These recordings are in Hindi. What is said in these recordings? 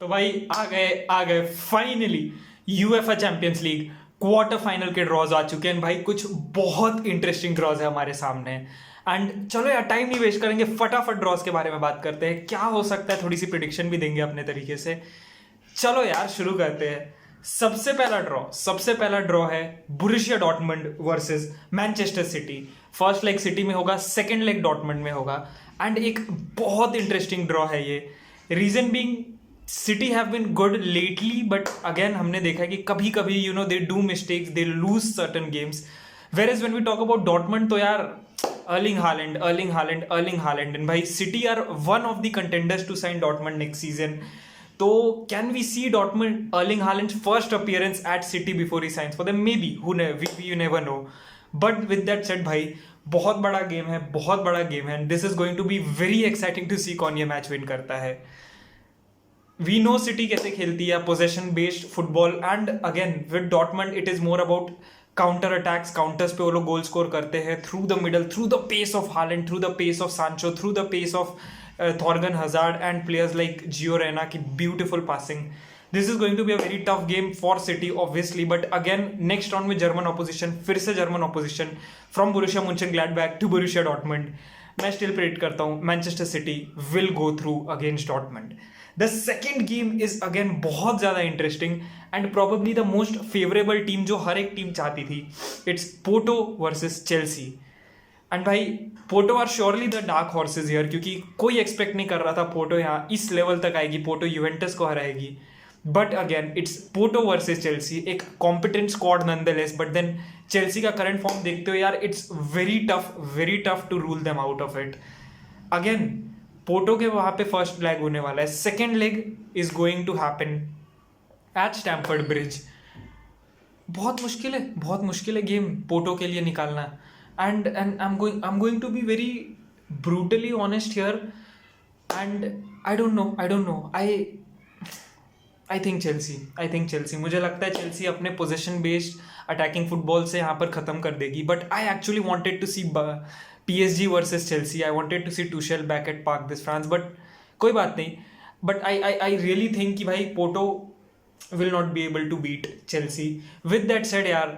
तो भाई आ गए finally UEFA champions league quarter final के ड्रॉज आ चुके हैं भाई। कुछ बहुत इंटरेस्टिंग ड्रॉज है हमारे सामने। एंड चलो यार टाइम नहीं वेस्ट करेंगे, फटाफट ड्रॉज के बारे में बात करते हैं। क्या हो सकता है, थोड़ी सी प्रिडिक्शन भी देंगे अपने तरीके से। चलो यार शुरू करते हैं। सबसे पहला ड्रॉ है Borussia Dortmund versus Manchester city. First leg city में होगा, सेकंड लेग डॉर्टमुंड में होगा। एंड एक बहुत इंटरेस्टिंग ड्रॉ है ये। Reason being City have been good lately, but again हमने देखा है कि कभी कभी they do mistakes, they lose certain games. Whereas when we talk about Dortmund तो यार अर्लिंग हालैंड एंड भाई City are one of the contenders to sign Dortmund next season. तो can we see Dortmund Erling Haaland first appearance at City before he signs for them? Maybe, you never know. But with that said भाई बहुत बड़ा गेम है, बहुत बड़ा गेम है। This is going to be very exciting to see कौन ये मैच विन करता है। वी नो सिटी कैसे खेलती है, possession based football. And again with Dortmund it is more about counter attacks. Counters पे वो लोग गोल स्कोर करते हैं through the middle, through the pace of Haaland, through the pace of Sancho, through the pace of Thorgan Hazard and players like Gio Reyna की beautiful passing. This is going to be a very tough game for City obviously, but again next round में जर्मन ऑपोजिशन, फिर से German opposition from Borussia Monchengladbach to Borussia Dortmund. मैं स्टिल प्रेडिक्ट करता हूं Manchester City will go through against Dortmund. The second game is again बहुत ज्यादा interesting and probably the most favourable team जो हर एक टीम चाहती थी। It's Porto versus Chelsea. And भाई Porto are surely the dark horses here, क्योंकि कोई एक्सपेक्ट नहीं कर रहा था पोर्टो यहाँ इस लेवल तक आएगी, पोर्टो यूवेंटस को हराएगी। But again it's Porto versus Chelsea, एक competent squad nonetheless. But then Chelsea का करंट फॉर्म देखते हुए यार it's very tough to rule them out of it. Again Porto के वहां पे फर्स्ट लेग होने वाला है, second leg is going to happen at Stamford Bridge. बहुत मुश्किल है गेम पोर्टो के लिए निकालना। And I am going to be very brutally honest here. And I don't no I think Chelsea मुझे लगता है चेल्सी अपने पोजीशन बेस्ड अटैकिंग फुटबॉल से यहाँ पर खत्म कर देगी। But I actually wanted to see PSG versus Chelsea. I wanted to see Tuchel back at Parc des Princes, but कोई बात नहीं। बट आई रियली थिंक कि भाई Porto will not be able to beat Chelsea. With that said यार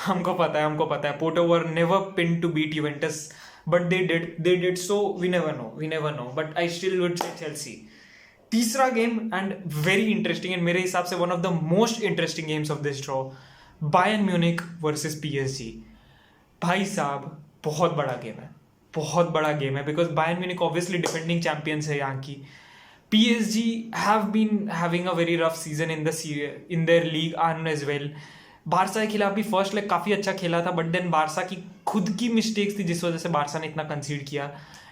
हमको पता है Porto were never pin to beat Juventus, but they did so we never know. But I still would say Chelsea. तीसरा game and very interesting and मेरे हिसाब से one of the most interesting games of this draw, Bayern Munich versus PSG। भाई साहब बहुत बड़ा गेम है because Bayern Munich obviously defending champions है यहाँ की। PSG have been having a very rough season in their league on as well. Barca के खिलाफ भी फर्स्ट लेग काफी अच्छा खेला था, बट देन बारसा की खुद की मिस्टेक्स थी जिस वजह से बारसा ने इतना कंसीड किया।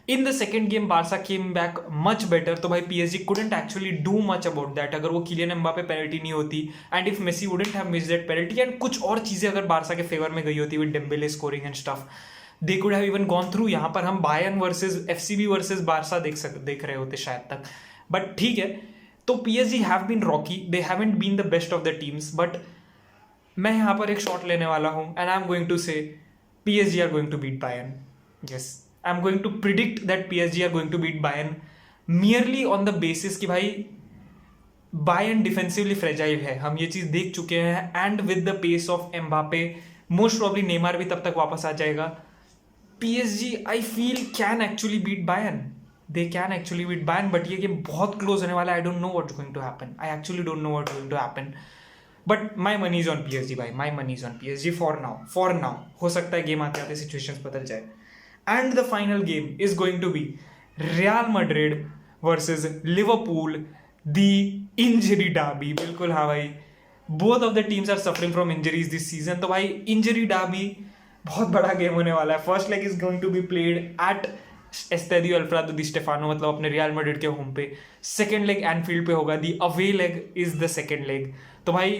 In the second game Barça came back much better, तो भाई PSG couldn't actually do much about that। अगर वो किलियन एम्बापे पेनल्टी नहीं होती and if Messi wouldn't have missed that penalty and कुछ और चीजें अगर बारसा के फेवर में गई होती with Dembélé scoring and stuff, they could have even gone through. यहाँ पर हम Bayern versus FCB versus Barça देख रहे होते शायद तक। बट ठीक है, तो PSG have been rocky, they haven't been the best of the teams. But मैं यहाँ पर एक शॉट लेने वाला हूँ and I am going to say PSG are going to beat Bayern. Yes, I am going to predict that PSG are going to beat Bayern merely on the basis कि भाई बायर्न डिफेंसिवली फ्रेजाइल है, हम ये चीज देख चुके हैं। And with the pace of Mbappe most probably Neymar भी तब तक वापस आ जाएगा। PSG I feel can actually beat Bayern, they can actually beat Bayern. But ये गेम बहुत क्लोज होने वाला है। I don't know what's going to happen, I actually don't know what's going to happen. But my money is on PSG भाई, my money is on PSG for now. हो सकता है गेम आते आते सिचुएशंस बदल जाए। And the final game is going to be Real Madrid versus Liverpool, the injury derby. बिल्कुल हाँ भाई, both of the teams are suffering from injuries this season. तो भाई इंजरी डार्बी बहुत बड़ा गेम होने वाला है। First leg is going to be played at Estadio Alfredo Di Stefano, मतलब अपने रियल मैड्रिड के होम पे। सेकेंड लेग एनफील्ड पे होगा, the away leg is the second leg. तो भाई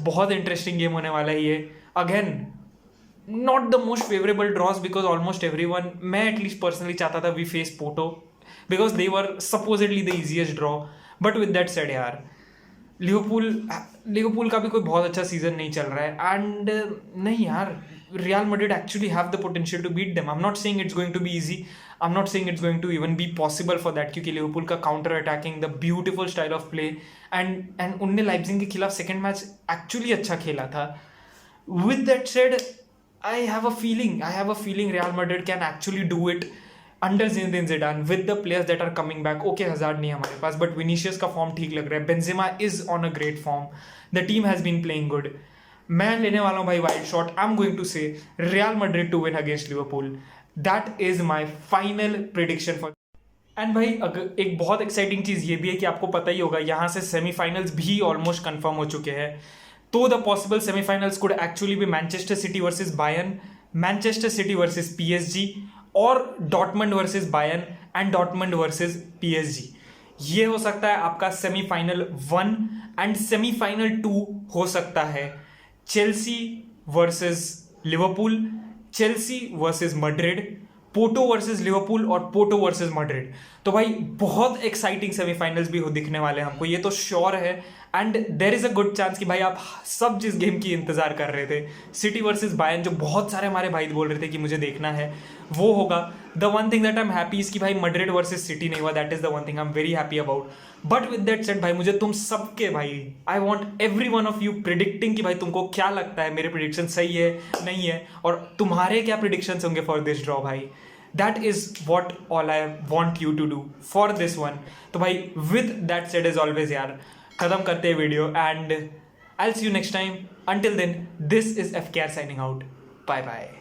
बहुत इंटरेस्टिंग गेम होने वाला है ये। Again not the most favourable draws because almost everyone, मैं एटलीस्ट पर्सनली चाहता था we face Porto because they were supposedly the easiest draw. But with that said यार लिवरपूल का भी कोई बहुत अच्छा सीजन नहीं चल रहा है। एंड नहीं यार, Real Madrid actually have the potential to beat them. I'm not saying it's going to be easy. I'm not saying it's going to even be possible for that, क्योंकि लिवरपूल का counter attacking, the beautiful style of play, and उनने लाइप्जिग के खिलाफ सेकंड मैच एक्चुअली अच्छा खेला था. With that said, I have a feeling Real Madrid can actually do it under Zinedine Zidane with the players that are coming back. Okay, Hazard नहीं हमारे पास, but Vinicius का फॉर्म ठीक लग रहा है. Benzema is on a great form. The team has been playing good. मैं लेने वाला हूँ भाई wild shot. I'm going to say Real Madrid to win against Liverpool. That is my final prediction for. And भाई अगर एक बहुत एक्साइटिंग चीज़ ये भी है कि आपको पता ही होगा, यहाँ से सेमीफाइनल्स भी ऑलमोस्ट कंफर्म हो चुके हैं. तो the possible semifinals could actually भी Manchester City versus Bayern, Manchester City versus PSG, और Dortmund versus Bayern and Dortmund versus PSG. ये हो सकता है आपका सेमीफाइनल 1, एंड सेमीफाइनल 2 हो सकता है Chelsea versus Liverpool, Chelsea versus Madrid, Porto versus Liverpool और पोर्टो वर्सेस मैड्रिड. तो भाई बहुत एक्साइटिंग सेमीफाइनल्स भी हो दिखने वाले हैं हमको, ये तो श्योर है. And there is a good chance कि भाई आप सब जिस गेम की इंतजार कर रहे थे, सिटी वर्सेस बायर्न, जो बहुत सारे हमारे भाई बोल रहे थे कि मुझे देखना है, वो होगा. The one thing that I am happy is कि भाई मैड्रिड वर्सेस सिटी नहीं हुआ. That is the one thing I am very happy about. But with that said भाई, मुझे तुम सबके भाई, I want every one of you predicting कि भाई तुमको क्या लगता है, मेरे प्रिडिक्शन सही है नहीं है, और तुम्हारे क्या प्रिडिक्शंस होंगे फॉर दिस ड्रॉ भाई. That is what all I want you to do for this one. तो भाई with that said as always यार, खत्म करते हैं video, and I'll see you next time. Until then, this is FKR signing out. Bye bye.